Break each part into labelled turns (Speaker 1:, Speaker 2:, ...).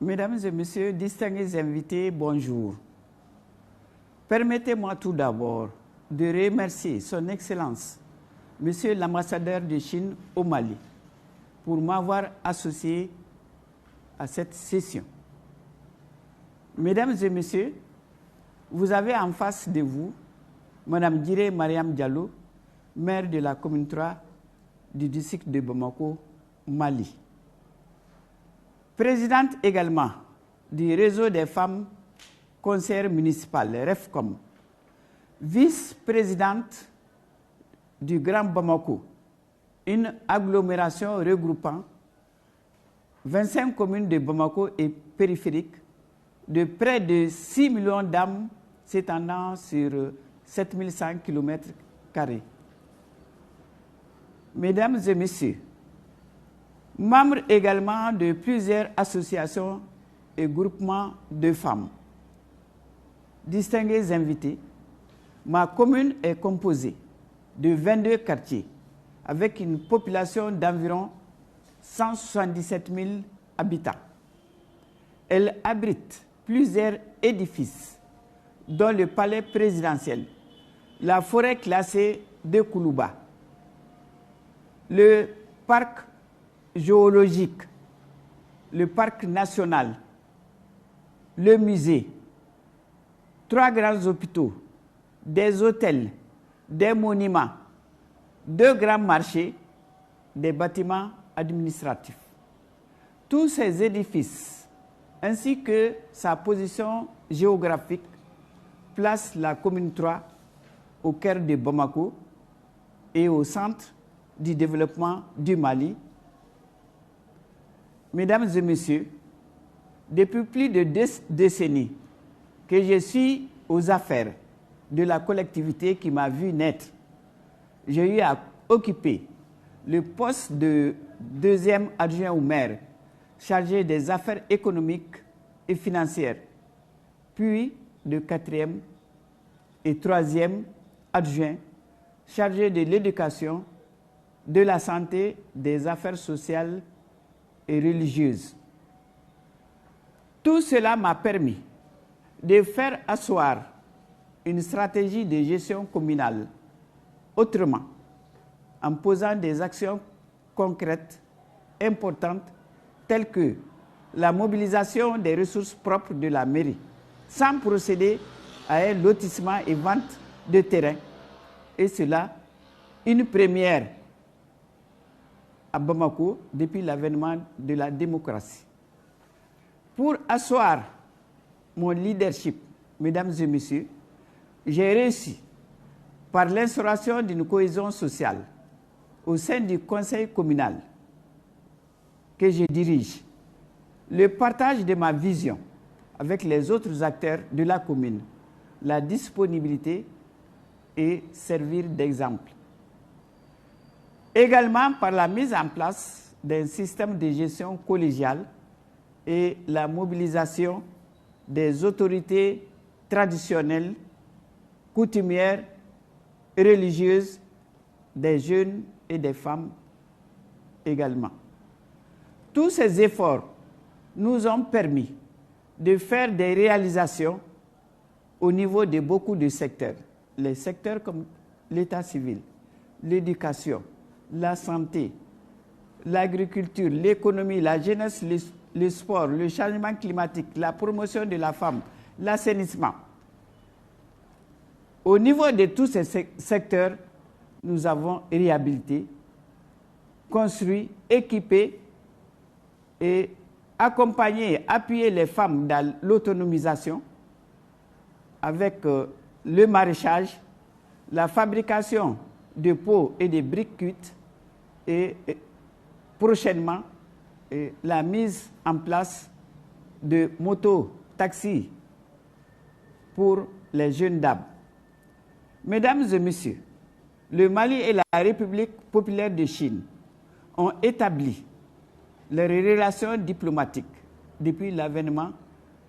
Speaker 1: Mesdames et messieurs, distingués invités, bonjour. Permettez-moi tout d'abord de remercier son Excellence, Monsieur l'ambassadeur de Chine au Mali, pour m'avoir associé à cette session. Mesdames et messieurs, vous avez en face de vous Mme Giré Mariam Diallo, maire de la commune 3 du district de Bamako, Mali. Présidente également du réseau des femmes conseillères municipales, REFCOM, vice-présidente du Grand Bamako, une agglomération regroupant 25 communes de Bamako et périphériques de près de 6 millions d'âmes s'étendant sur 7100 km². Mesdames et messieurs, membre également de plusieurs associations et groupements de femmes. Distingués invités, ma commune est composée de 22 quartiers avec une population d'environ 177 000 habitants. Elle abrite plusieurs édifices, dont le palais présidentiel, la forêt classée de Koulouba, le parc géologique, le parc national, le musée, 3 grands hôpitaux, des hôtels, des monuments, 2 grands marchés, des bâtiments administratifs. Tous ces édifices, ainsi que sa position géographique, placent la commune 3 au cœur de Bamako et au centre du développement du Mali. Mesdames et messieurs, depuis plus de 2 décennies que je suis aux affaires de la collectivité qui m'a vu naître, j'ai eu à occuper le poste de 2e adjoint au maire, chargé des affaires économiques et financières, puis de 4e et 3e adjoint, chargé de l'éducation, de la santé, des affaires sociales et religieuses. Tout cela m'a permis de faire asseoir une stratégie de gestion communale autrement, en posant des actions concrètes importantes telles que la mobilisation des ressources propres de la mairie, sans procéder à un lotissement et vente de terrain, et cela une première à Bamako depuis l'avènement de la démocratie. Pour asseoir mon leadership, mesdames et messieurs, j'ai réussi, par l'instauration d'une cohésion sociale au sein du conseil communal que je dirige, le partage de ma vision avec les autres acteurs de la commune, la disponibilité et servir d'exemple. Également par la mise en place d'un système de gestion collégiale et la mobilisation des autorités traditionnelles, coutumières, religieuses, des jeunes et des femmes également. Tous ces efforts nous ont permis de faire des réalisations au niveau de beaucoup de secteurs. Les secteurs comme l'état civil, l'éducation, la santé, l'agriculture, l'économie, la jeunesse, le sport, le changement climatique, la promotion de la femme, l'assainissement. Au niveau de tous ces secteurs, nous avons réhabilité, construit, équipé et accompagné, appuyé les femmes dans l'autonomisation avec le maraîchage, la fabrication de pots et de briques cuites et prochainement la mise en place de motos-taxis pour les jeunes dames. Mesdames et messieurs, le Mali et la République populaire de Chine ont établi leurs relations diplomatiques depuis l'avènement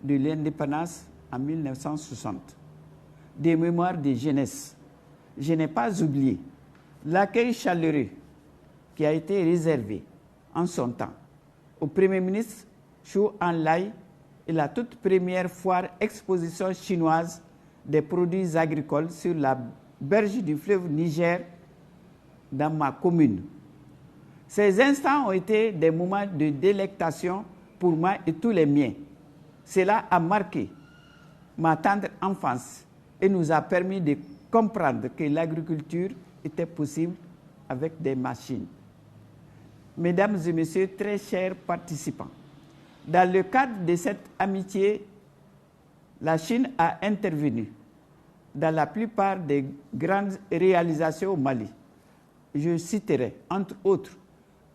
Speaker 1: de l'indépendance en 1960. Des mémoires de jeunesse. Je n'ai pas oublié l'accueil chaleureux qui a été réservé en son temps au Premier ministre Chou en Lai est la toute première foire exposition chinoise des produits agricoles sur la berge du fleuve Niger dans ma commune. Ces instants ont été des moments de délectation pour moi et tous les miens. Cela a marqué ma tendre enfance et nous a permis de comprendre que l'agriculture était possible avec des machines. Mesdames et messieurs, très chers participants, dans le cadre de cette amitié, la Chine a intervenu dans la plupart des grandes réalisations au Mali. Je citerai, entre autres,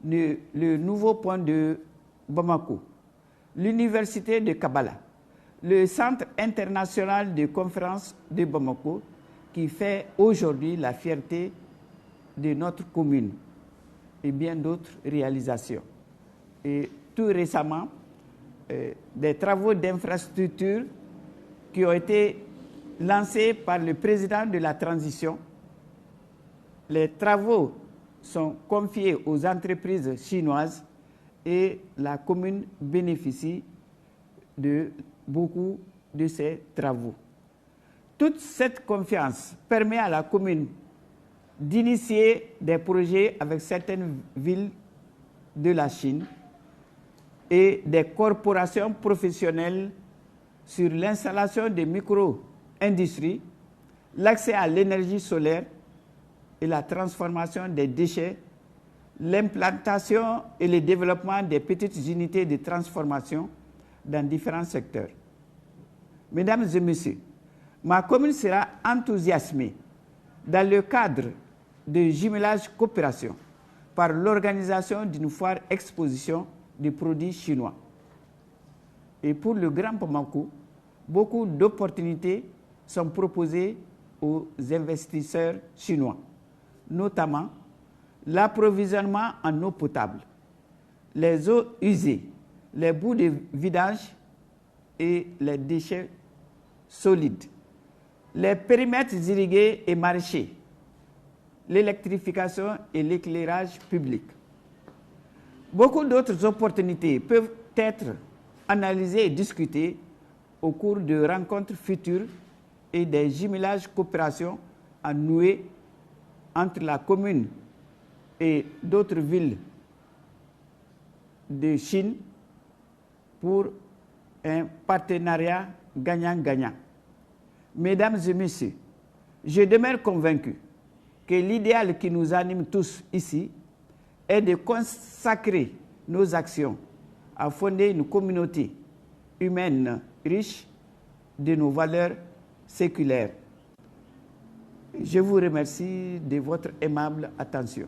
Speaker 1: le nouveau pont de Bamako, l'université de Kabbalah, le Centre international de conférences de Bamako, qui fait aujourd'hui la fierté de notre commune, et bien d'autres réalisations. Et tout récemment, des travaux d'infrastructure qui ont été lancés par le président de la transition. Les travaux sont confiés aux entreprises chinoises et la commune bénéficie de beaucoup de ces travaux. Toute cette confiance permet à la commune d'initier des projets avec certaines villes de la Chine et des corporations professionnelles sur l'installation de micro-industries, l'accès à l'énergie solaire et la transformation des déchets, l'implantation et le développement des petites unités de transformation dans différents secteurs. Mesdames et messieurs, ma commune sera enthousiasmée dans le cadre de jumelage coopération par l'organisation d'une foire exposition de produits chinois. Et pour le Grand Bamako, beaucoup d'opportunités sont proposées aux investisseurs chinois, notamment l'approvisionnement en eau potable, les eaux usées, les bouts de vidange et les déchets solides, les périmètres irrigués et maraîchers, l'électrification et l'éclairage public. Beaucoup d'autres opportunités peuvent être analysées et discutées au cours de rencontres futures et des jumelages coopération à nouer entre la commune et d'autres villes de Chine pour un partenariat gagnant-gagnant. Mesdames et messieurs, je demeure convaincu que l'idéal qui nous anime tous ici est de consacrer nos actions à fonder une communauté humaine riche de nos valeurs séculaires. Je vous remercie de votre aimable attention.